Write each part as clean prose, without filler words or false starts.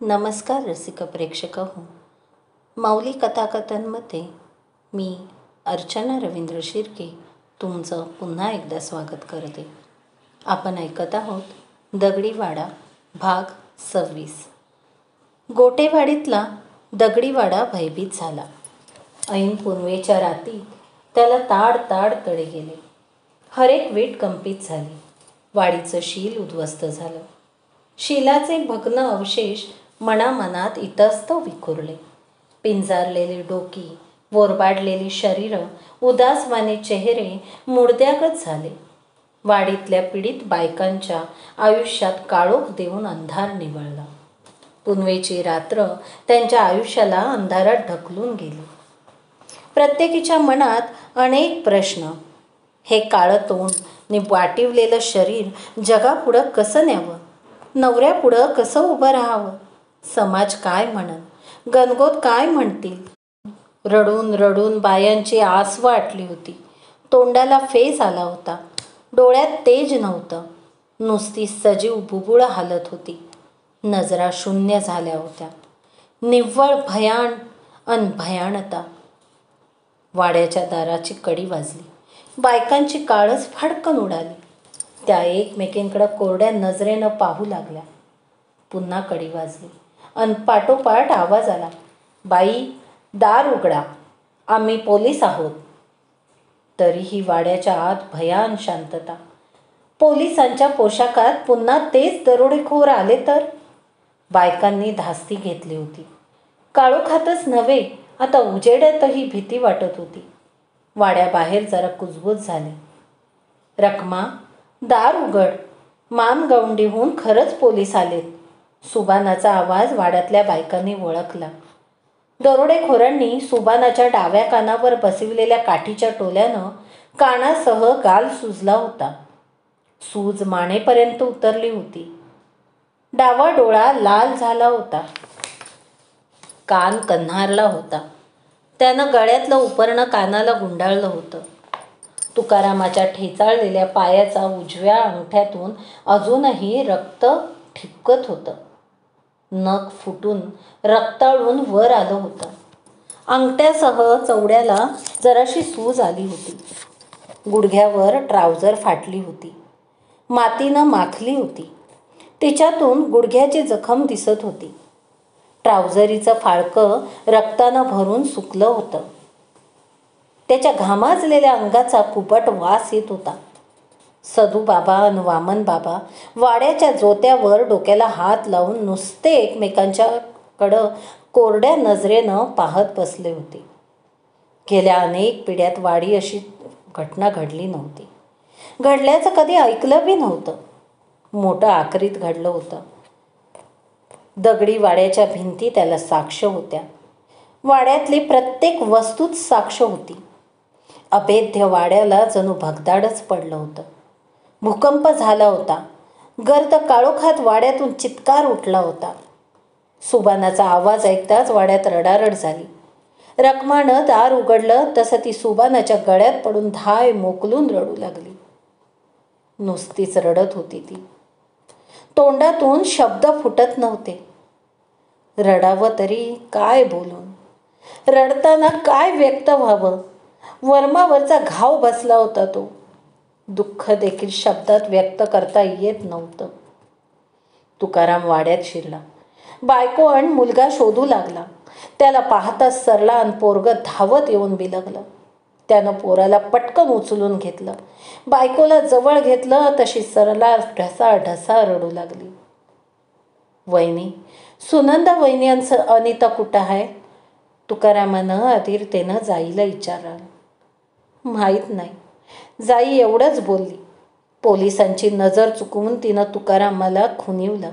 नमस्कार रसिक प्रेक्षक हो. माऊली कथाकथनमध्ये मी अर्चना रवींद्र शिर्के तुमचं पुन्हा एकदा स्वागत करते. आपण ऐकत आहोत दगडीवाडा भाग 26. गोटेवाडीतला दगडीवाडा भयभीत झाला. ऐन पुनवेच्या रात्री त्याला ताड ताड तडे गेले. हरेक वीट कंपित झाली. वाडीचं शील उद्ध्वस्त झालं. शिलाचे भग्न अवशेष मनामनात इतस्तव विखुरले. पिंजारलेली डोकी, वोरबाडलेली शरीरं, उदासवाने चेहरे मुडद्यागत झाले. वाडीतल्या पीडित बायकांच्या आयुष्यात काळोख देऊन अंधार निवळला. पुनवेची रात्र त्यांच्या आयुष्याला अंधारात ढकलून गेली. प्रत्येकीच्या मनात अनेक प्रश्न. हे काळं तोंड नि वाटिवलेलं शरीर जगापुढं कसं न्यावं? नवऱ्यापुढं कसं उभं राहावं? समाज काय म्हणन? गणगोत काय म्हणतील? रडून रडून बायांची आस वाटली होती. तोंडाला फेस आला होता. डोळ्यात तेज नव्हतं. नुसती सजीव बुबुळ हालत होती. नजरा शून्य झाल्या होत्या. निव्वळ भयान अन भयानता. वाड्याच्या दाराची कडी वाजली. बायकांची काळच फाडकन उडाली. त्या एकमेकींकडं कोरड्या नजरेनं पाहू लागल्या. पुन्हा कडी वाजली अन पाठोपाठ आवाज आला, बाई, दार उघडा, आम्ही पोलीस आहोत. तरीही वाड्याच्या आत भयान शांतता. पोलिसांच्या पोशाखात पुन्हा तेच दरोडेखोर आले तर? बायकांनी धास्ती घेतली होती. काळोखातच नव्हे, आता उजेडातही भीती वाटत होती. वाड्याबाहेर जरा कुजबूज झाली. रखमा, दार उघड. मानगवंडीहून खरंच पोलीस आलेत. सुबानाचा आवाज वाड्यातल्या बायकांनी ओळखला. दरोडेखोरांनी सुबानाच्या डाव्या कानावर बसविलेल्या काठीच्या टोल्यानं कानासह गाल सुजला होता. सूज मानेपर्यंत उतरली होती. डावा डोळा लाल झाला होता. कान कन्हारला होता. त्यानं गळ्यातलं उपरणं कानाला गुंडाळलं होतं. तुकारामाच्या ठेचाळलेल्या पायाचा उजव्या अंगठ्यातून अजूनही रक्त ठिपकत होतं. नख फुटून रक्ताळून वर आलं होतं. अंगठ्यासह चवड्याला जराशी सूज आली होती. गुडघ्यावर ट्राउझर फाटली होती. मातीनं माखली होती. तिच्यातून गुडघ्याची जखम दिसत होती. ट्राउझरीचं फाळकं रक्तानं भरून सुकलं होतं. त्याच्या घामाजलेल्या अंगाचा कुबट वास येत होता. सदूबाबा आणि वामन बाबा वाड्याच्या जोत्यावर डोक्याला हात लावून नुसते एकमेकांच्याकडं कोरड्या नजरेनं पाहत बसले होते. गेल्या अनेक पिढ्यात वाडी अशी घटना घडली नव्हती. घडल्याचं कधी ऐकलं बी नव्हतं. मोठं आकरीत घडलं होतं. दगडी वाड्याच्या भिंती त्याला साक्ष होत्या. वाड्यातली प्रत्येक वस्तूच साक्ष होती. अभेद्य वाड्याला जणू भगदाडच पडलं होतं. भूकंप झाला होता. गर्द काळोखात वाड्यातून चित्कार उठला होता. सुबानाचा आवाज ऐकताच वाड्यात रडारड झाली. रखमानं दार उघडलं तसं ती सुबानाच्या गळ्यात पडून धाय मोकलून रडू लागली. नुसतीच रडत होती ती. तोंडातून शब्द फुटत नव्हते. रडावं तरी काय बोलून? रडताना काय व्यक्त व्हावं? वर्मावरचा घाव बसला होता तो. दुःख देखील शब्दात व्यक्त करता येत नव्हतं. तुकाराम वाड्यात शिरला. बायको आणि मुलगा शोधू लागला. त्याला पाहताच सरला आणि पोरगं धावत येऊन बिलगलं. त्यानं पोराला पटकन उचलून घेतलं. बायकोला जवळ घेतलं तशी सरला ढसा रडू लागली. वहिनी, सुनंदा वहिन्यांचं अनिता कुठं आहे? तुकारामानं अधीरतेनं जाईला विचारलं. माहीत नाही. जाई एवढंच बोलली. पोलिसांची नजर चुकवून तिनं तुकारामाला खुनिवलं.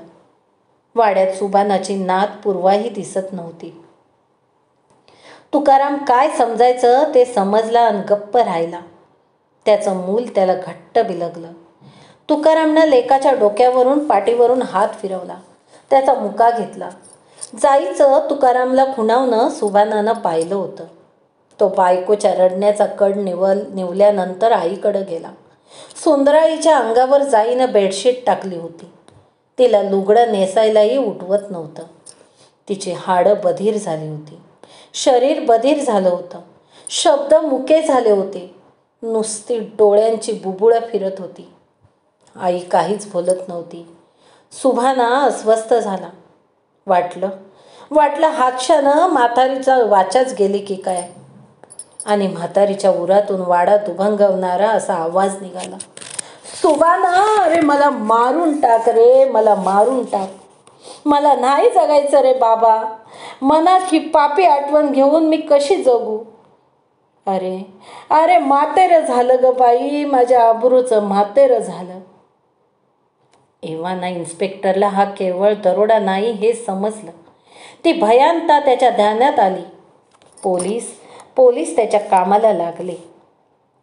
वाड्यात सुबानाची नात पूर्वाही दिसत नव्हती. तुकाराम काय समजायचं ते समजला आणि गप्प राहिला. त्याचं मूल त्याला घट्ट बिलगलं. तुकारामनं लेकाच्या डोक्यावरून पाठीवरून हात फिरवला. त्याचा मुका घेतला. जाईचं तुकारामला खुणावणं सुबानानं पाहिलं होतं. तो बायकोच्या रडण्याचा कड निवल्यानंतर आईकडं गेला. सुंदराईच्या अंगावर जाईनं बेडशीट टाकली होती. तिला लुगडं नेसायलाही उठवत नव्हतं. तिची हाडं बधीर झाली होती, शरीर बधीर झालं होतं, शब्द मुके झाले होते, नुसती डोळ्यांची बुबुळं फिरत होती. आई काहीच बोलत नव्हती. सुभाना अस्वस्थ झाला. वाटलं हातशानं म्हातारीचा वाचाच गेली की काय. आणि म्हातारीच्या उरातून वाडा दुभंगवणारा असा आवाज निघाला, सुभाना, अरे मला मारून टाक रे, मला मारून टाक. मला नाही जगायचं रे बाबा. मनात ही पापी आठवण घेऊन मी कशी जगू. अरे म्हातेरं झालं ग बाई, माझ्या अब्रूचं म्हातेरं झालं. एव्हाना इन्स्पेक्टरला हा केवळ दरोडा नाही हे समजलं. ती भयानता त्याच्या ध्यानात आली. पोलीस त्याच्या कामाला लागले.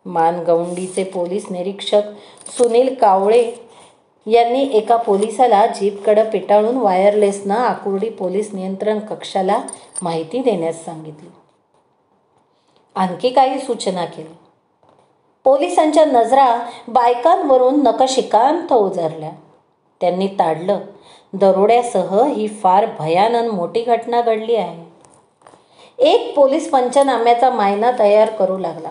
मानगवंडीचे पोलीस निरीक्षक सुनील कावळे यांनी एका पोलिसाला जीपकडं पिटाळून वायरलेसनं आकुर्डी पोलीस नियंत्रण कक्षाला माहिती देण्यास सांगितली. आणखी काही सूचना केल्या. पोलिसांच्या नजरा बायकांवरून नकशिकांत उजरल्या. त्यांनी ताडलं, दरोड्यासह ही फार भयानक मोठी घटना घडली आहे. एक पोलीस पंचनाम्याचा मायना तयार करू लागला.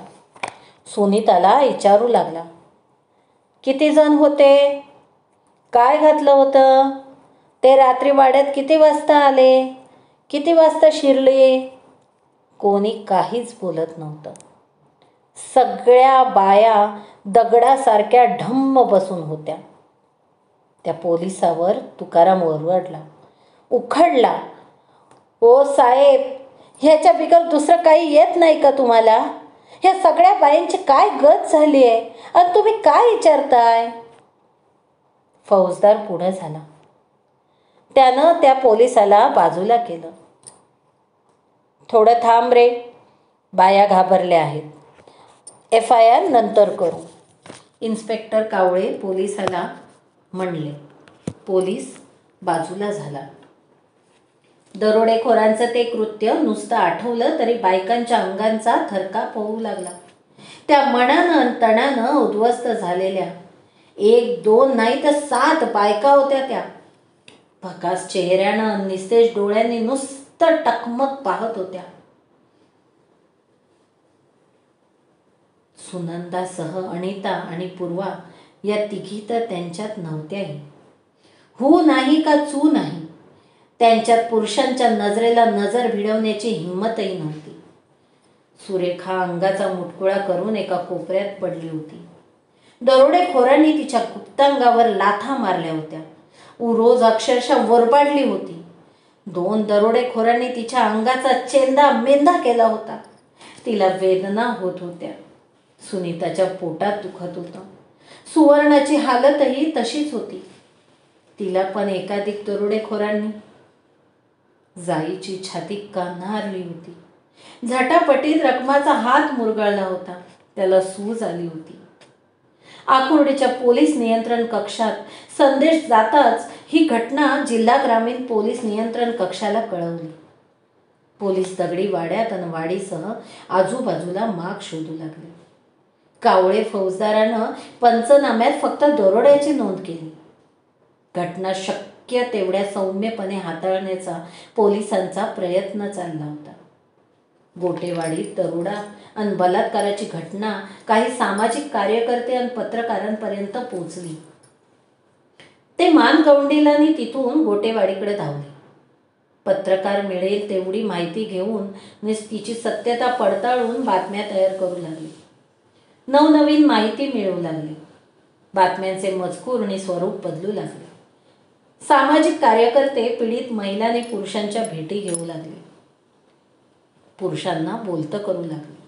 सुनीताला विचारू लागला, किती जण होते, काय घातलं होतं, ते रात्री वाड्यात किती वाजता आले, किती वाजता शिरले. कोणी काहीच बोलत नव्हतं. सगळ्या बाया दगडासारख्या ढम्म बसून होत्या. त्या पोलिसावर तुकाराम ओरडला, उखडला, ओ साहेब, ह्याच्या बिगर दुसरं काही येत नाही का तुम्हाला. ह्या सगळ्या बायांची काय गत झाली आहे आणि तुम्ही काय विचारताय. फौजदार पुढं झाला. त्यानं त्या पोलिसाला बाजूला केलं. थोडं थांब रे, बाया घाबरल्या आहेत, FIR नंतर करू. इन्स्पेक्टर कावळे पोलिसाला म्हणले. पोलीस बाजूला झाला. दरोडेखोरांचं ते कृत्य नुसतं आठवलं तरी बायकांच्या अंगांचा थरकाप होऊ लागला. त्या मनानं आणि तणानं उद्ध्वस्त झालेल्या 1-2 नाही तर 7 बायका होत्या त्या. भकास चेहऱ्यानं निस्तेज डोळ्यांनी नुसतं टकमक पाहत होत्या. सुनंदासह अनिता आणि पूर्वा या तिघी तर त्यांच्यात नव्हत्याही. हो नाही का चू नाही. त्यांच्यात पुरुषांच्या नजरेला नजर भिडवण्याची हिंमतही नव्हती. सुरेखा अंगाचा मुटकुळा करून एका कोपऱ्यात पडली होती. दरोडेखोरांनी तिच्या गुप्तांगावर लाथा मारल्या होत्या. उरोज अक्षरशः वरबाडली होती. 2 दरोडेखोरांनी तिच्या अंगाचा चेंदा मेंदा केला होता. तिला वेदना होत होत्या. सुनीताच्या पोटात दुखत होतं. सुवर्णाची हालतही तशीच होती. तिला पण एकाधिक दरोडेखोरांनी. जाईची छाती कान्हारली होती. झटापटीत रकमाचा हात मुरगळला होता. त्याला सूज आली होती. आकुर्डीच्या पोलीस नियंत्रण कक्षात संदेश जाताच ही घटना जिल्हा ग्रामीण पोलीस नियंत्रण कक्षाला कळवली. पोलीस दगडी वाड्यात आणि वाडीसह आजूबाजूला माग शोधू लागले. कावळे फौजदारानं पंचनाम्यात फक्त दरोड्याची नोंद केली. घटना शक्य तेवढ्या सौम्यपणे हाताळण्याचा पोलिसांचा प्रयत्न चालला होता. गोटेवाडीत दरोडा आणि बलात्काराची घटना काही सामाजिक कार्यकर्ते आणि पत्रकारांपर्यंत पोचली. ते मानगवंडीलांनी तिथून गोटेवाडीकडे धावले. पत्रकार मिळेल तेवढी माहिती घेऊन तिची सत्यता पडताळून बातम्या तयार करू लागले. नवनवीन माहिती मिळवू लागली. बातम्यांचे मजकूर आणि स्वरूप बदलू लागले. सामाजिक कार्यकर्ते पीडित महिला आणि पुरुषांच्या भेटी घेऊ लागले. पुरुषांना बोलतं करू लागले.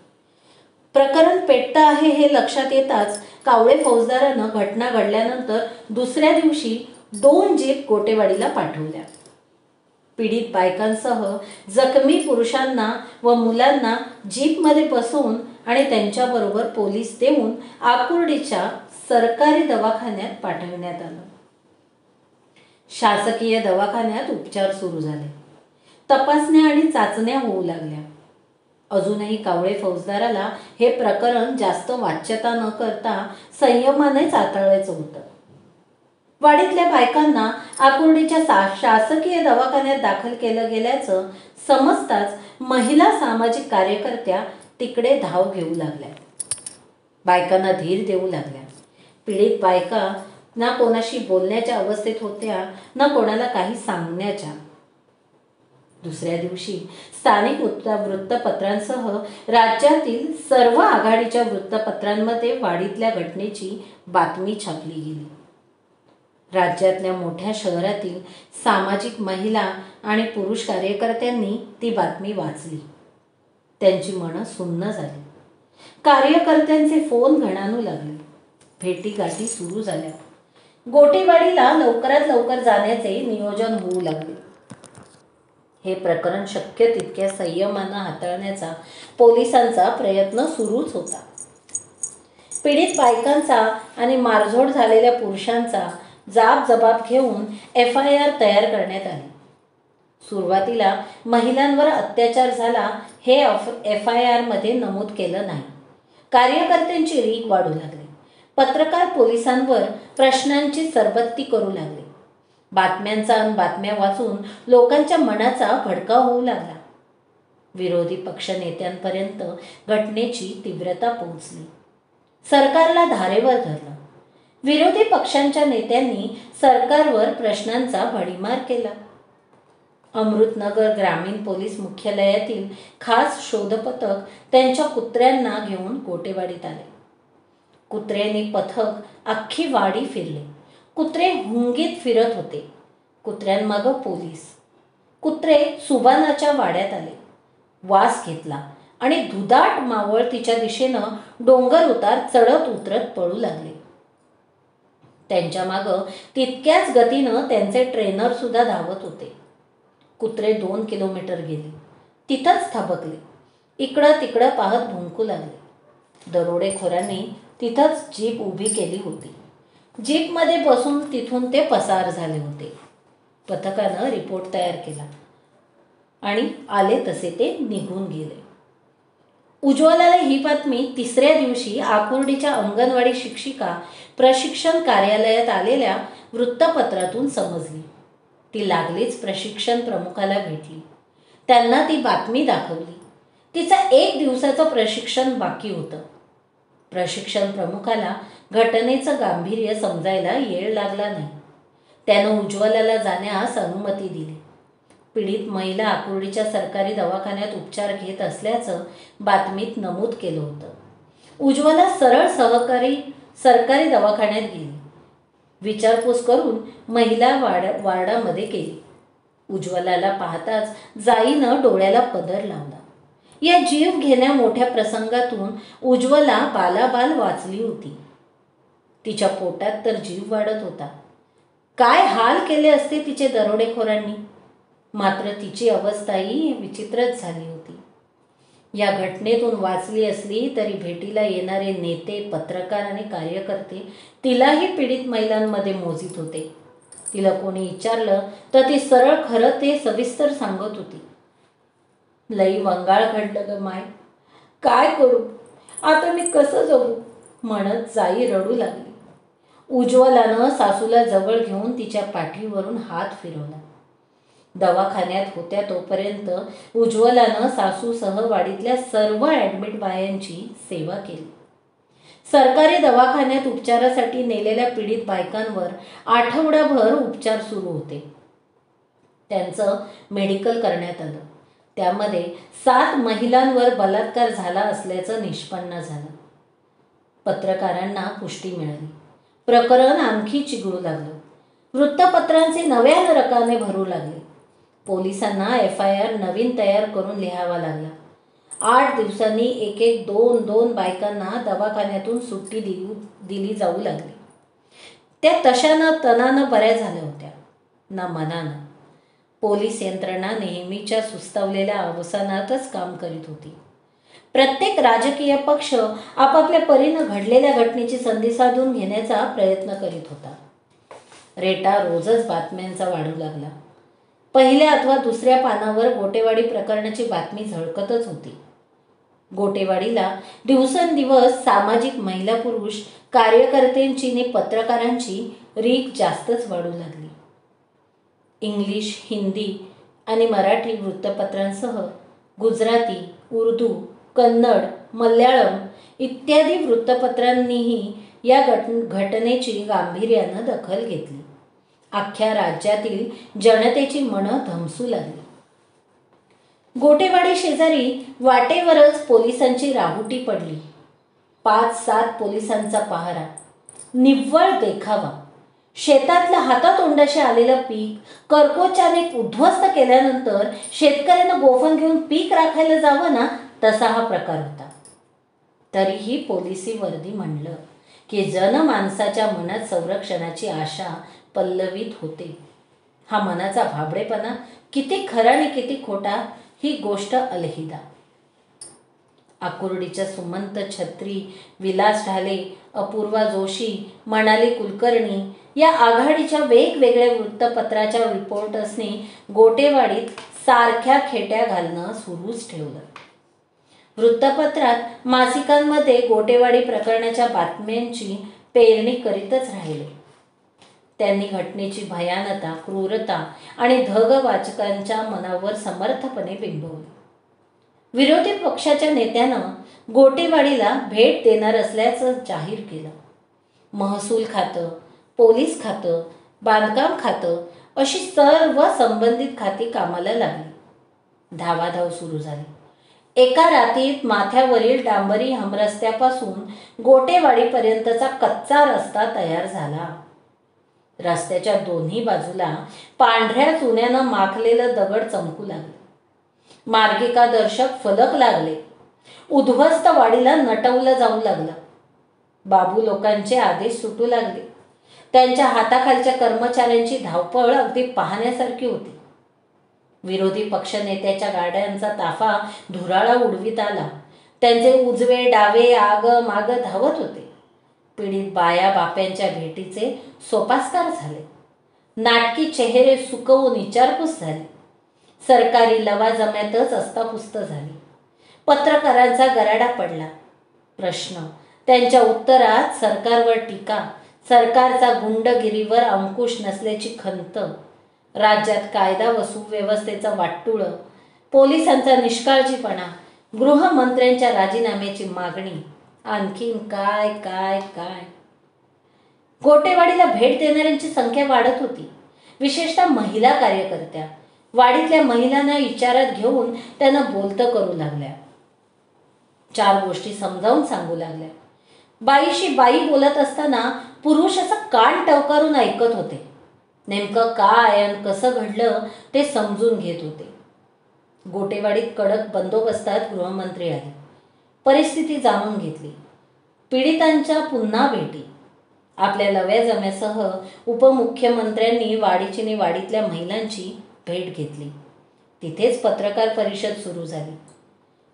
प्रकरण पेटतं आहे हे लक्षात येताच कावळे फौजदारानं घटना घडल्यानंतर दुसऱ्या दिवशी 2 जीप गोटेवाडीला पाठवल्या. पीडित बायकांसह जखमी पुरुषांना व मुलांना जीपमध्ये बसवून आणि त्यांच्याबरोबर पोलीस देऊन आकुर्डीच्या सरकारी दवाखान्यात पाठवण्यात आलं. शासकीय दवाखान्यात उपचार सुरू झाले. तपासण्या आणि चाचण्या होऊ लागल्या. अजूनही कावळे फौजदाराला हे प्रकरण जास्त वाच्यता न करता संयमानेच हाताळायचं होतं. वाडीतल्या बायकांना आकुर्डीच्या शासकीय दवाखान्यात दाखल केलं गेल्याचं समजताच महिला सामाजिक कार्यकर्त्या तिकडे धाव घेऊ लागल्या. बायकांना धीर देऊ लागल्या. पीडित बायका ना कोणाशी बोलण्याच्या अवस्थेत होत्या ना कोणाला काही सांगण्याच्या. दुसऱ्या दिवशी स्थानिक वृत्तपत्रांसह राज्यातील सर्व आघाडीच्या वृत्तपत्रांमध्ये वाडीतल्या घटनेची बातमी छापली गेली. राज्यातल्या मोठ्या शहरातील सामाजिक महिला आणि पुरुष कार्यकर्त्यांनी ती बातमी वाचली. त्यांची मनं सुन्न झाली. कार्यकर्त्यांचे फोन घणानू लागले. भेटीगाठी सुरू झाल्या. गोटेवाडीला लवकरात लवकर जाण्याचे नियोजन होऊ लागले. हे प्रकरण शक्य तितक्या संयमानं हाताळण्याचा पोलिसांचा प्रयत्न सुरूच होता. पीडित बायकांचा आणि मारझोड झालेल्या पुरुषांचा जबाब घेऊन FIR तयार करण्यात आली. सुरुवातीला महिलांवर अत्याचार झाला हे FIR मध्ये नमूद केलं नाही. कार्यकर्त्यांची रीक वाढू लागली. पत्रकार पोलिसांवर प्रश्नांची सरबत्ती करू लागले. बातम्या वाचून लोकांच्या मनाचा भडका होऊ लागला. विरोधी पक्ष नेत्यांपर्यंत घटनेची तीव्रता पोहोचली. सरकारला धारेवर धरलं. विरोधी पक्षांच्या नेत्यांनी सरकारवर प्रश्नांचा भडीमार केला. अमृतनगर ग्रामीण पोलीस मुख्यालयातील खास शोधपथक त्यांच्या कुत्र्यांना घेऊन गोटेवाडीत आले. कुत्र्यांनी पथक अख्खी वाडी फिरले. कुत्रे हुंगीत फिरत होते. कुत्र्यांमागं पोलीस. कुत्रे सुबानाच्या वाड्यात आले. वास घेतला आणि दुधाट मावळतीच्या दिशेनं डोंगर उतार चढत उतरत पळू लागले. त्यांच्या मागं तितक्याच गतीनं त्यांचे ट्रेनर सुद्धा धावत होते. कुत्रे 2 किलोमीटर गेले. तिथंच थबकले. इकडं तिकडं पाहत भुंकू लागले. दरोडेखोरांनी तिथंच जीप उभी केली होती. जीपमध्ये बसून तिथून ते पसार झाले होते. पथकानं रिपोर्ट तयार केला आणि आले तसे ते निघून गेले. उज्ज्वलाला ही बातमी तिसऱ्या दिवशी आकुर्डीच्या अंगणवाडी शिक्षिका प्रशिक्षण कार्यालयात आलेल्या वृत्तपत्रातून समजली. ती लागलीच प्रशिक्षण प्रमुखाला भेटली. त्यांना ती बातमी दाखवली. तिचं 1 दिवसाचं प्रशिक्षण बाकी होतं. प्रशिक्षण प्रमुखाला घटनेचं गांभीर्य समजायला वेळ लागला नाही. त्यानं उज्ज्वलाला जाण्यास अनुमती दिली. पीडित महिला आकुर्डीच्या सरकारी दवाखान्यात उपचार घेत असल्याचं बातमीत नमूद केलं होतं. उज्ज्वला सरळ सरकारी दवाखान्यात गेली. विचारपूस करून महिला वार्डामध्ये गेली. उज्ज्वलाला पाहताच जाईनं डोळ्याला पदर लावला. या जीव घेण्या मोठ्या प्रसंगातून उज्ज्वला बालाबाल वाचली होती. तिच्या पोटात तर जीव वाढत होता. काय हाल केले असते तिचे दरोडेखोरांनी. मात्र तिची अवस्थाही विचित्रच झाली होती. या घटनेतून वाचली असली तरी भेटीला येणारे नेते, पत्रकार आणि कार्यकर्ते तिलाही पीडित महिलांमध्ये मोजीत होते. तिला कोणी विचारलं तर ती सरळ खरं ते सविस्तर सांगत होती. लई वंगाळ घडलं ग माय. काय करू आता, मी कसं जगू म्हणत जाई रडू लागली. उज्ज्वलानं सासूला जवळ घेऊन तिच्या पाठीवरून हात फिरवला. दवाखान्यात होत्या तोपर्यंत उज्ज्वलानं सासूसह वाडीतल्या सर्व ॲडमिट बायांची सेवा केली. सरकारी दवाखान्यात उपचारासाठी नेलेल्या पीडित बायकांवर आठवडाभर उपचार सुरू होते. त्यांचं मेडिकल करण्यात आलं. त्यामध्ये 7 महिलांवर बलात्कार झाला असल्याचं निष्पन्न झालं. पत्रकारांना पुष्टी मिळाली. प्रकरण आणखी चिघळू लागलं. वृत्तपत्रांचे नव्यानं रकाने भरू लागले. पोलिसांना FIR नवीन तयार करून लिहावा लागला. 8 दिवसांनी 2 बायकांना दवाखान्यातून सुट्टी दिली जाऊ लागली. त्या तशानं तणानं बऱ्या झाल्या होत्या ना मनानं. पोलीस यंत्रणा नेहमीच्या सुस्तावलेल्या अवसानातच काम करीत होती. प्रत्येक राजकीय पक्ष आपापल्या परीनं घडलेल्या घटनेची संधी साधून घेण्याचा प्रयत्न करीत होता. रेटा रोजच बातम्यांचा वाढू लागला. पहिल्या अथवा दुसऱ्या पानावर गोटेवाडी प्रकरणाची बातमी झळकतच होती. गोटेवाडीला दिवसेंदिवस सामाजिक महिला पुरुष कार्यकर्त्यांची आणि पत्रकारांची रीक जास्तच वाढू लागली. इंग्लिश, हिंदी आणि मराठी वृत्तपत्रांसह गुजराती, उर्दू, कन्नड, मल्याळम इत्यादी वृत्तपत्रांनीही या घटनेची गांभीर्यानं दखल घेतली. अख्ख्या राज्यातील जनतेची मनं धमसू लागली. गोटेवाडी शेजारी वाटेवरच पोलिसांची राहुटी पडली. 5-7 पोलिसांचा पहारा, निव्वळ देखावा. शेतातलं हातातोंडाशी आलेलं पीक कर्कोचाने उद्ध्वस्त केल्यानंतर शेतकऱ्यांना गोफण घेऊन पीक राखायला जावं ना, तसा हा प्रकार होता. तरीही पोलिसी वर्दी म्हणलं की जनमानसाच्या मनात संरक्षणाची आशा पल्लवित होते. हा मनाचा भाबडेपणा किती खरा आणि किती खोटा ही गोष्ट अलहिदा. आकुर्डीच्या सुमंत छत्री, विलास ढाले, अपूर्वा जोशी, मनाली कुलकर्णी या आघाडीच्या वेगवेगळ्या वृत्तपत्राच्या रिपोर्टर्सनी गोटेवाडीत सारख्या खेट्या घालणं सुरूच ठेवलं. वृत्तपत्रात, मासिकांमध्ये गोटेवाडी प्रकरणाच्या बातम्यांची पेरणी करीतच राहिले. त्यांनी घटनेची भयानता, क्रूरता आणि धग वाचकांच्या मनावर समर्थपणे बिंबवली. विरोधी पक्षाच्या नेत्यानं गोटेवाडीला भेट देणार असल्याचं जाहीर केलं. महसूल खातं, पोलीस खातं, बांधकाम खातं अशी सर्व संबंधित खाती कामाला लागली. धावाधाव सुरू झाली. एका रात्रीत माथ्यावरील डांबरी हमरस्त्यापासून गोटेवाडीपर्यंतचा कच्चा रस्ता तयार झाला. रस्त्याच्या दोन्ही बाजूला पांढऱ्या चुन्यानं माखलेलं दगड चमकू लागले. मार्गिकादर्शक फलक लागले. उद्ध्वस्त वाडीला नटवलं जाऊ लागलं. बाबू लोकांचे आदेश सुटू लागले. त्यांच्या हाताखालच्या कर्मचाऱ्यांची धावपळ अगदी पाहण्यासारखी होती. विरोधी पक्षनेत्याच्या गाड्यांचा ताफा धुराळा उडवीत आला. त्यांचे उजवे डावे आग माग धावत होते. पीडित बाया बाप्यांच्या भेटीचे सोपास्कार झाले. नाटकी चेहरे सुकवून विचारपूस झाली. सरकारी लवाजम्यातच अस्तापुस्त झाली. पत्रकारांचा गराडा पडला. प्रश्न, त्यांच्या उत्तरात सरकारवर टीका, सरकारचा गुंडगिरीवर अंकुश नसल्याची खंत, राज्यात कायदा व सुव्यवस्थेचा वाटुळं, पोलिसांचा निष्काळजीपणा, गृहमंत्र्यांच्या राजीनाम्याची मागणी, आणखीन काय काय काय. गोटेवाडीला भेट देणाऱ्यांची संख्या वाढत होती. विशेषतः महिला कार्यकर्त्या वाडीतल्या महिलांना विचारात घेऊन त्यांना बोलतं करू लागल्या. 4 गोष्टी समजावून सांगू लागल्या. बाईशी बाई बोलत असताना पुरुष असं कान टवकारून ऐकत होते. नेमकं काय आणि कसं घडलं ते समजून घेत होते. गोटेवाडीत कडक बंदोबस्तात गृहमंत्री आले. परिस्थिती जाणून घेतली. पीडितांच्या पुन्हा भेटी. आपल्या लव्याजम्यासह उपमुख्यमंत्र्यांनी वाडीची आणि वाडीतल्या महिलांची भेट घेतली. तिथेच पत्रकार परिषद सुरू झाली.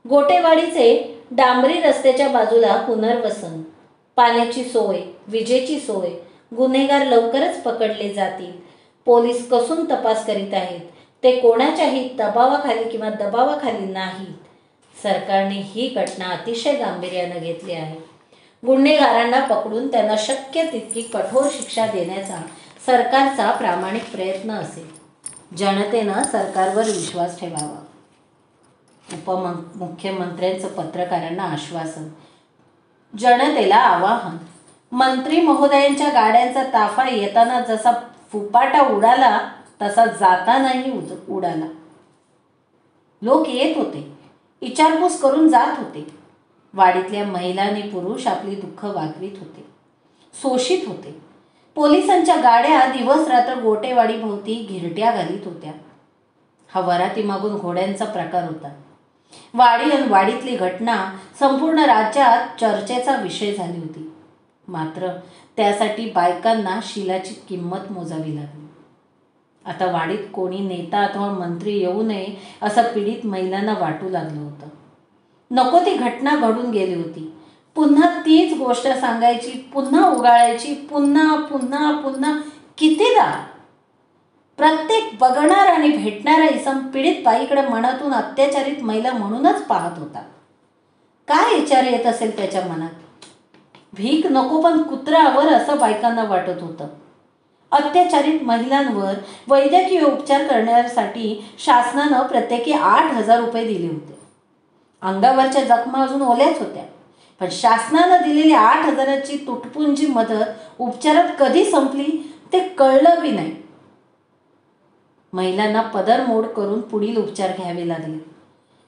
गोटेवाडीचे डांबरी रस्त्याच्या बाजूला पुनर्वसन, पाण्याची सोय, विजेची सोय, गुन्हेगार लवकरच पकडले जातील, पोलीस कसून तपास करीत आहेत, ते कोणाच्याही दबावाखाली किंवा दबावाखाली नाहीत. सरकारने ही घटना अतिशय गांभीर्यानं घेतली आहे. गुन्हेगारांना पकडून त्यांना शक्य तितकी कठोर शिक्षा देण्याचा सरकारचा प्रामाणिक प्रयत्न असेल. जनतेनं सरकारवर विश्वास ठेवावा. उपमुख्यमंत्र्यांचं पत्रकारांना आश्वासन. जनतेला आवाहन. मंत्री महोदयांच्या गाड्यांचा ताफा येताना जसा फुपाटा उडाला तसा जातानाही उडाला. लोक येत होते, विचारपूस करून जात होते. वाडीतल्या महिला आणि पुरुष आपली दुःख वागवीत होते, शोषित होते. पोलिसांच्या गाड्या दिवस रात्र गोटेवाडी भोवती घिरट्या घालीत होत्या. हा वरातीमागून घोड्यांचा प्रकार होता. वाडी आणि वाडीतली घटना संपूर्ण राज्यात चर्चेचा विषय झाली होती. मात्र त्यासाठी बायकांना शिलाची किंमत मोजावी लागली. आता वाडीत कोणी नेता अथवा मंत्री येऊ नये असं पीडित महिलांना वाटू लागलं होतं. नको ती घटना घडून गेली होती. पुन्हा तीच गोष्ट सांगायची, पुन्हा उगाळायची, पुन्हा पुन्हा पुन्हा कितीदा. प्रत्येक बघणार आणि भेटणारा इसम पीडित बाईकडे मनातून अत्याचारित महिला म्हणूनच पाहत होता. काय विचार येत असेल त्याच्या मनात? भीक नको पण कुत्र्यावर असं बायकांना वाटत होतं. अत्याचारित महिलांवर वैद्यकीय उपचार करण्यासाठी शासनानं प्रत्येकी 8,000 रुपये दिले होते. अंगावरच्या जखमा अजून ओल्याच होत्या, पण शासनानं दिलेली 8,000ची तुटपुंजी मदत उपचारात कधी संपली ते कळलं बी नाही. महिलांना पदरमोड करून पुढील उपचार घ्यावे लागले.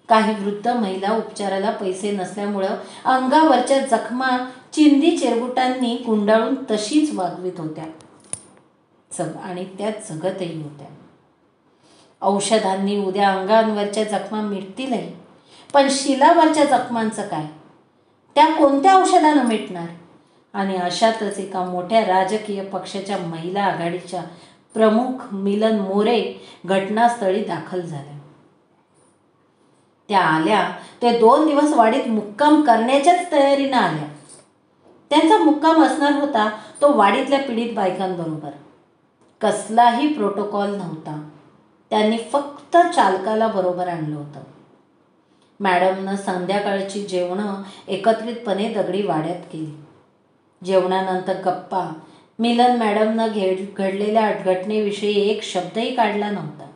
काही वृद्ध महिला उपचाराला पैसे नसल्यामुळं अंगावरच्या जखमा चिंदी चिरगुटांनी गुंडाळून तशीच वागवीत होत्या आणि त्या जगतही होत्या. औषधांनी उद्या अंगावरच्या जखमा मिटतीलही, पण शिलावरच्या जखमांचं काय? त्या कोणत्या औषधानं मिटणार? आणि अशातच एका मोठ्या राजकीय पक्षाच्या महिला आघाडीच्या प्रमुख मिलन मोरे घटनास्थळी दाखल झाल्या. त्या आल्या ते 2 दिवस वाडीत मुक्काम करण्याच्याच तयारीनं आल्या. त्यांचा मुक्काम असणार होता तो वाडीतल्या पीडित बायकांबरोबर. कसलाही प्रोटोकॉल नव्हता. त्यांनी फक्त चालकाला बरोबर आणलं होतं. मॅडमनं संध्याकाळची जेवणं एकत्रितपणे दगडी वाड्यात केली. जेवणानंतर गप्पा. मिलन मॅडमनं घडलेल्या घटनेविषयी एक शब्दही काढला नव्हता.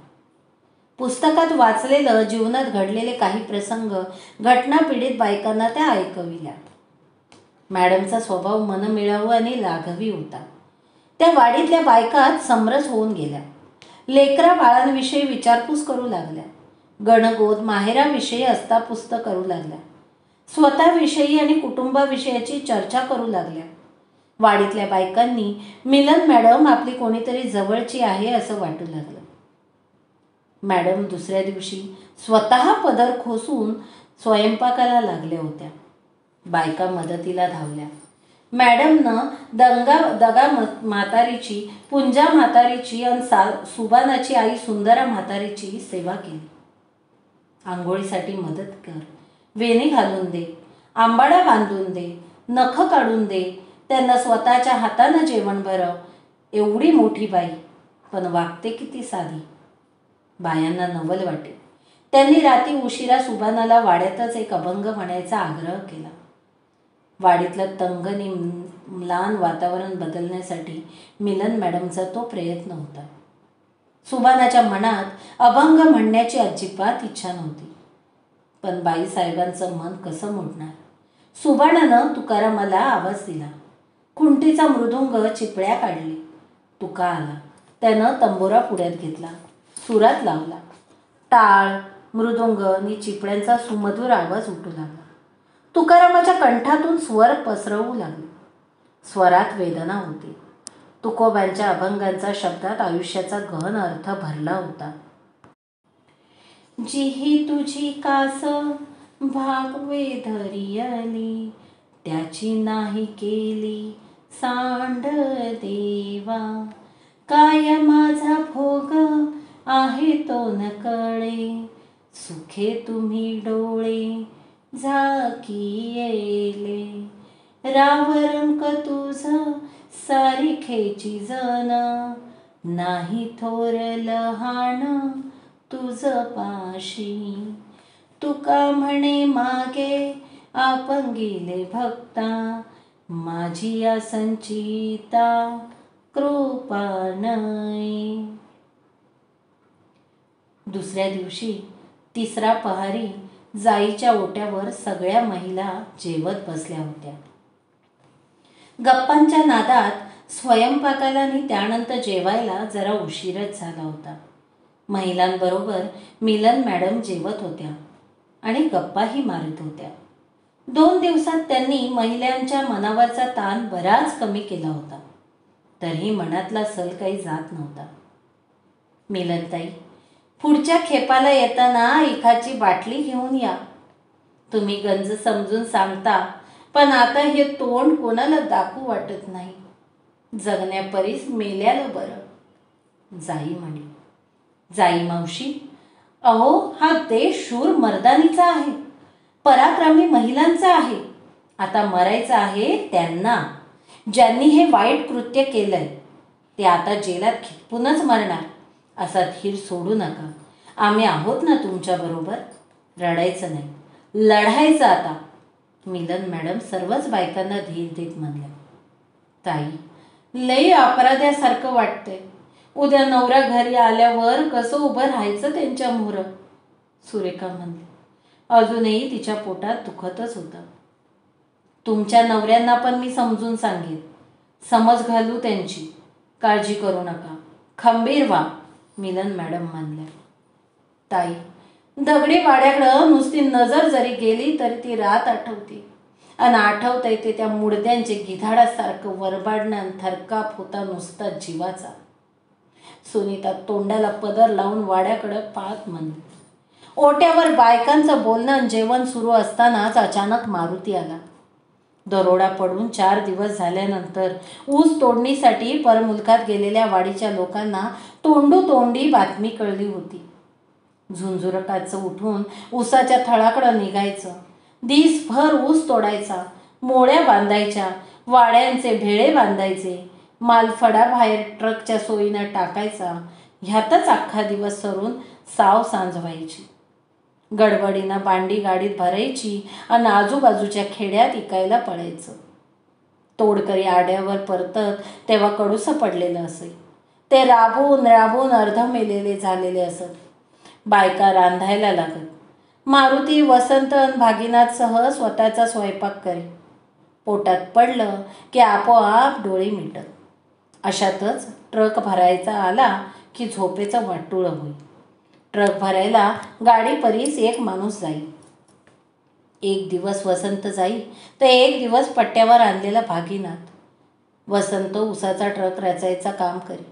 पुस्तकात वाचलेलं जीवनात घडलेले काही प्रसंग घटना पीडित बायकांना त्या ऐकविल्या. मॅडमचा स्वभाव मनमिळावू आणि लाघवी होता. त्या वाडीतल्या बायकात समरस होऊन गेल्या. लेकरा बाळांविषयी विचारपूस करू लागल्या. गणगोत माहेराविषयी अस्तापुस्त करू लागल्या. स्वतःविषयी आणि कुटुंबाविषयीची चर्चा करू लागल्या. वाडीतल्या बायकांनी मिलन मॅडम आपली कोणीतरी जवळची आहे असं वाटू लागलं. मॅडम दुसऱ्या दिवशी स्वतः पदर खोसून स्वयंपाकाला लागल्या होत्या. बायका मदतीला धावल्या. मॅडमनं दगा म्हातारीची, पुंजा म्हातारीची आणि सुबानाची आई सुंदरा म्हातारीची सेवा केली. आंघोळीसाठी मदत कर, वेणी घालून दे, आंबाडा बांधून दे, नख काढून दे, त्यांना स्वतःच्या हातानं जेवण भरव. एवढी मोठी बाई, पण वागते किती साधी. बायांना नवल वाटे. त्यांनी रात्री उशिरा सुबानाला वाड्यातच एक अभंग म्हणायचा आग्रह केला. वाडीतलं तंग आणि म्लान वातावरण बदलण्यासाठी मिलन मॅडमचा तो प्रयत्न होता. सुबानाच्या मनात अभंग म्हणण्याची अजिबात इच्छा नव्हती, पण बाईसाहेबांचं मन कसं मोडणार. सुबानानं तुकारामाला आवाज दिला. खुंटीचा मृदुंग चिपळ्या काढले. तुका आला. त्यानं तंबोरा पुढ्यात घेतला, सुरात लावला. टाळ, मृदुंग आणि चिपळ्यांचा सुमधुर आवाज उठू लागला. तुकारामाच्या कंठातून स्वर पसरवू लागले. स्वरात वेदना होती. तुकोबांच्या अभंगांचा शब्दात आयुष्याचा गहन अर्थ भरला होता. जिही तुझी कास भागवे धरियली, त्याची नाही केली सांड देवा. काय माझा भोग आहे तो न कळे, सुखे तुम्ही डोळे झाकियेले. रावरंक तुझ सारिखेची जन, नाही थोर लहान तुझ पाशी. तुका म्हणे मागे आपण गेले भक्ता, माझी या संचिता कृपा नाही. दुसऱ्या दिवशी तिसरा पहारी जाईच्या ओट्यावर सगळ्या महिला जेवत बसल्या होत्या. गप्पांच्या नादात स्वयंपाकाला आणि त्यानंतर जेवायला जरा उशीरच झाला होता. महिलांबरोबर मिलन मॅडम जेवत होत्या आणि गप्पाही मारत होत्या. 2 दिवसात त्यांनी महिलांच्या मनावरचा ताण बराच कमी केला होता. तरीही मनातला सल काही जात नव्हता. मिलनताई, पुढच्या खेपाला येताना एखाची बाटली घेऊन या. तुम्ही गंज समजून सांगता, पण आता हे तोंड कोणाला दाखवू वाटत नाही. जगण्यापरीस मेल्याला बरं. जाई म्हणली. जाई मावशी, अहो हा देश शूर मर्दानीचा आहे, पराक्रमी महिलांचा आहे. आता मरायचं आहे त्यांना. ज्यांनी हे वाईट कृत्य केलंय ते आता जेलात खितपूनच मरणार. असा धीर सोडू नका. आम्ही आहोत ना तुमच्याबरोबर. रडायचं नाही, लढायचं आता. मिलन मॅडम सर्वच बायकांना धीर देत म्हणल्या. ताई, लई अपराध्यासारखं वाटतंय. उद्या नवरा घरी आल्यावर कसं उभं राहायचं त्यांच्या मोहर. सुरेखा म्हणली. अजूनही तिच्या पोटात दुखतच होतं. तुमच्या नवऱ्यांना पण मी समजून सांगेन. समज घालू त्यांची. काळजी करू नका. खंबीर व्हा, मिलन मॅडम म्हणल्या. ताई, दगडी वाड्याकडं नुसती नजर जरी गेली तरी ती रात आठवते. आणि आठवता येते त्या मुडद्यांचे गिधाडासारखं वरबाडणं थरकाप होता नुसता जीवाचा. सुनीता तोंडाला पदर लावून वाड्याकडं पाहत म्हणली. ओट्यावर बायकांचं बोलणं जेवण सुरू असतानाच अचानक मारुती आला. दरोडा पडून 4 दिवस झाल्यानंतर ऊस तोडणीसाठी परमुलकात गेलेल्या वाडीच्या लोकांना तोंडोतोंडी बातमी कळली होती. झुंझुरकाचं उठून ऊसाच्या थळाकडं निघायचं. दिसभर ऊस तोडायचा, मोळ्या बांधायच्या, वाड्यांचे भेळे बांधायचे, मालफडा बाहेर ट्रकच्या सोयीनं टाकायचा. ह्यातच अख्खा दिवस सरून साव सांज व्हायची. गडबडीनं बांडी गाडीत भरायची आणि आजूबाजूच्या खेड्यात इकायला पडायचं. तोडकरी आड्यावर परतत तेव्हा कडूसं पडलेलं असे. ते राबून राबून अर्ध मेलेले झालेले असत. बायका रांधायला लागत. मारुती, वसंत आणि भागीनाथसह स्वतःचा स्वयंपाक करी. पोटात पडलं की आपोआप डोळे मिटत. अशातच ट्रक भरायचा आला की झोपेचं वाटुळं होई. ट्रक भरायला गाडीपरीस एक माणूस जाई. एक दिवस वसंत जाई तर एक दिवस पट्ट्यावर आणलेला भागीनाथ. वसंत उसाचा ट्रक रचायचा काम करी.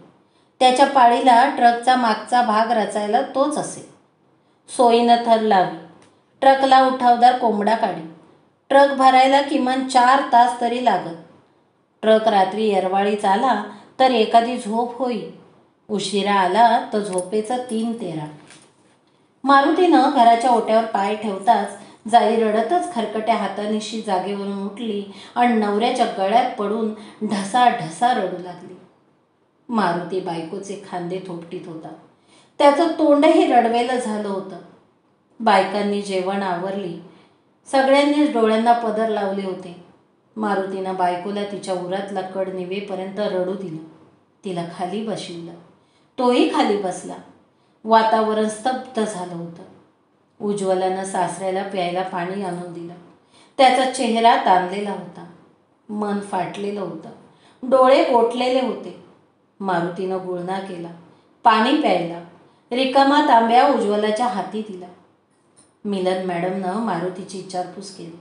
त्याच्या पाळीला ट्रकचा मागचा भाग रचायला तोच असे. सोयीनं थर लावी. ट्रकला उठावदार कोंबडा काढी. ट्रक भरायला किमान 4 तास तरी लागत. ट्रक रात्री येरवाळीच आला तर एखादी झोप होई. उशिरा आला तर झोपेचं 3 तेरा. मारुतीनं घराच्या ओट्यावर पाय ठेवताच जाई रडतच खरकट्या हातानिशी जागेवरून उठली आणि नवऱ्याच्या गळ्यात पडून ढसा ढसा रडू लागली. मारुती बायकोचे खांदे थोपटीत होता. त्याचं तोंडही रडवेलं झालं होतं. बायकांनी जेवण आवरली. सगळ्यांनीच डोळ्यांना पदर लावले होते. मारुतीनं बायकोला तिच्या उरातला कड निवेपर्यंत रडू दिलं. तिला खाली बसविलं. तोही खाली बसला. वातावरण स्तब्ध झालं होतं. उज्ज्वलानं सासऱ्याला प्यायला पाणी आणून दिलं. त्याचा चेहरा ताणलेला होता. मन फाटलेलं होतं. डोळे गोठलेले होते. मारुतीनं गुळणा केला. पाणी प्यायला. रिकामा तांब्या उज्ज्वलाच्या हाती दिला. मिलन मॅडमनं मारुतीची विचारपूस केली.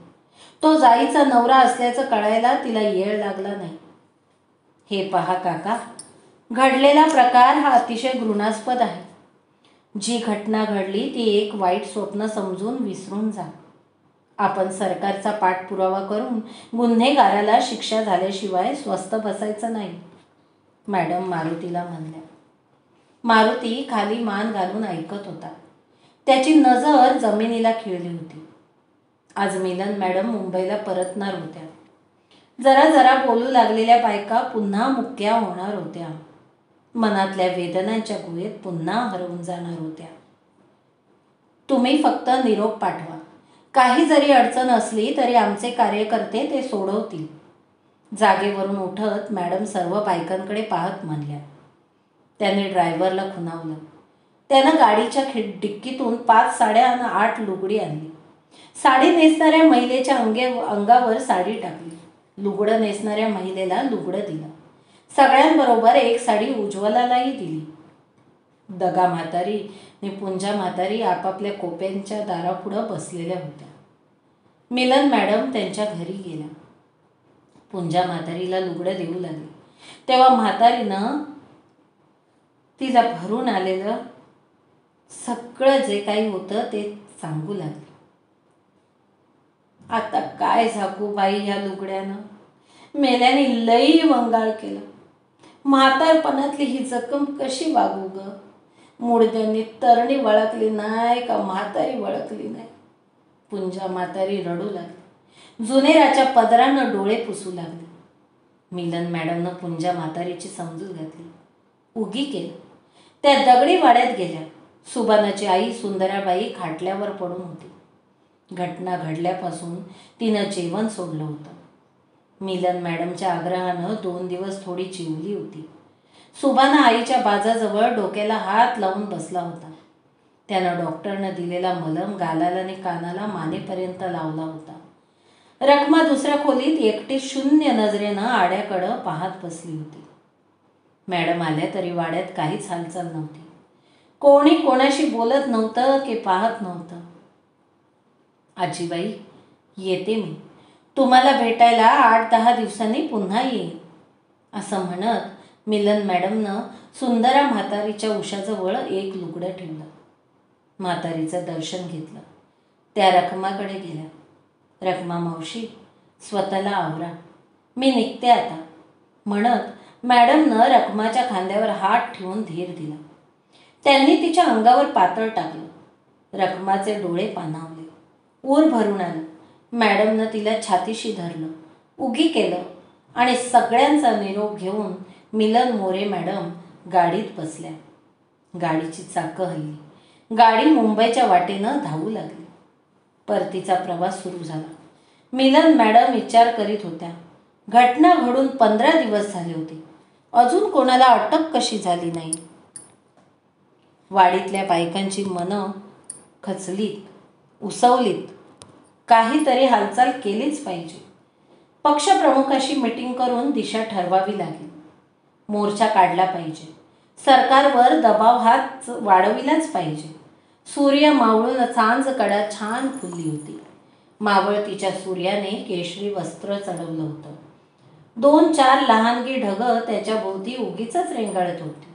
तो जाईचा नवरा असल्याचं कळायला तिला येळ लागला नाही. हे पहा काका, घडलेला प्रकार हा अतिशय घृणास्पद आहे. जी घटना घडली ती एक वाईट स्वप्न समजून विसरून जा. आपण सरकारचा पाठपुरावा करून गुन्हेगाराला शिक्षा झाल्याशिवाय स्वस्थ बसायचं नाही, मॅडम मारुतीला म्हणल्या. मारुती खाली मान घालून ऐकत होता. त्याची नजर जमिनीला खिळली होती. आज मिलन मॅडम मुंबईला परतणार होत्या. जरा जरा बोलू लागलेल्या बायका पुन्हा मुक्या होणार होत्या. मनातल्या वेदनांच्या गुहेत पुन्हा हरवून जाणार होत्या. तुम्ही फक्त निरोप पाठवा. काही जरी अडचण असली तरी आमचे कार्यकर्ते ते सोडवतील. जागेवरून उठत मॅडम सर्व बायकांकडे पाहत म्हणल्या. त्याने ड्रायव्हरला खुणावलं. त्यानं गाडीच्या डिक्कीतून 5 साड्या आणि 8 लुगडी आणली. साडी नेसणाऱ्या महिलेच्या अंगावर साडी टाकली. लुगडं नेसणाऱ्या महिलेला लुगडं दिलं. सगळ्यांबरोबर एक साडी उज्ज्वलालाही दिली. दगा म्हातारी आणि पुंजा म्हातारी आपापल्या कोप्यांच्या दारापुढं बसलेल्या होत्या. मिलन मॅडम त्यांच्या घरी गेल्या. पुंजा म्हातारीला लुगडं देऊ लागली तेव्हा म्हातारीनं तिला भरून आलेलं सगळं जे काही होतं ते सांगू लागली. आता काय झाकू बाई ह्या लुगड्यानं. मेल्याने लई वंगाळ केलं. म्हातारपणातली ही जखम कशी वागू ग. मुडद्यांनी तरणी वळखली नाही का म्हातारी वळखली नाही. पुंजा म्हातारी रडू लागली. जुनेराच्या पदरानं डोळे पुसू लागले. मिलन मॅडमनं पुंजा म्हातारीची समजूत घातली. उगी केलं. त्या दगडी वाड्यात गेल्या. सुबानाची आई सुंदराबाई खाटल्यावर पडून होती. घटना घडल्यापासून तिनं जेवण सोडलं होतं. मिलन मॅडमच्या आग्रहानं 2 दिवस थोडी चिवली होती. सुभाना आईच्या बाजाजवळ डोक्याला हात लावून बसला होता. त्यानं डॉक्टरनं दिलेला मलम गालाला आणि कानाला मानेपर्यंत लावला होता. रखमा दुसऱ्या खोलीत एकटी शून्य नजरेनं आड्याकडं पाहत बसली होती. मॅडम आल्या तरी वाड्यात काहीच हालचाल नव्हती. कोणी कोणाशी बोलत नव्हतं की पाहत नव्हतं. आजीबाई, येते मी. तुम्हाला भेटायला 8-10 दिवसांनी पुन्हा येईन, असं म्हणत मिलन मॅडमनं सुंदरा म्हातारीच्या उशाजवळ एक लुगडं ठेवलं. म्हातारीचं दर्शन घेतलं. त्या रखमाकडे गेल्या. रखमा मावशी, स्वतःला आवरा, मी निघते आता, म्हणत मॅडमनं रखमाच्या खांद्यावर हात ठेवून धीर दिला. त्यांनी तिच्या अंगावर पातळ टाकलं. रखमाचे डोळे पाणावले. ऊर भरून आलं. मॅडमनं तिला छातीशी धरलं, उगी केलं आणि सगळ्यांचा निरोप घेऊन मिलन मोरे मॅडम गाडीत बसल्या. गाडीची चाकं हलली. गाडी मुंबईच्या वाटेनं धावू लागली. परतीचा प्रवास सुरू झाला. मिलन मॅडम विचार करीत होत्या. घटना घडून 15 दिवस झाले होते. अजून कोणाला अटक कशी झाली नाही? वाडीतल्या बायकांची मनं खचलीत, उसवलीत. काहीतरी हालचाल केलीच पाहिजे. पक्षप्रमुखाशी मीटिंग करून दिशा ठरवावी लागेल. मोर्चा काढला पाहिजे. सरकारवर दबाव हात वाढविलाच पाहिजे. सूर्य मावळून सांजकडा छान फुलली होती. मावळतीच्या सूर्याने केशरी वस्त्र चढवलं होतं. 2-4 लहानगी ढगं त्याच्या भोवती उगीच रेंगाळत होती.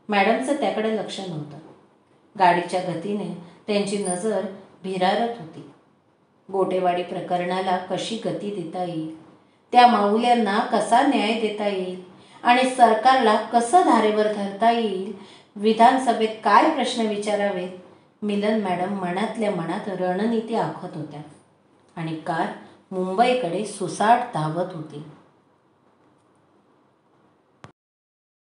मॅडमचं त्याकडे लक्ष नव्हतं. गाडीच्या गतीने त्यांची नजर भिरारत होती. गोटेवाडी प्रकरणाला कशी गती देता येईल, त्या माऊल्यांना कसा न्याय देता येईल आणि सरकारला कसं धारेवर धरता येईल, विधानसभेत काय प्रश्न विचारावेत, मिलन मॅडम मनातल्या मनात रणनीती आखत होत्या. आणि कार मुंबईकडे सुसाट धावत होती.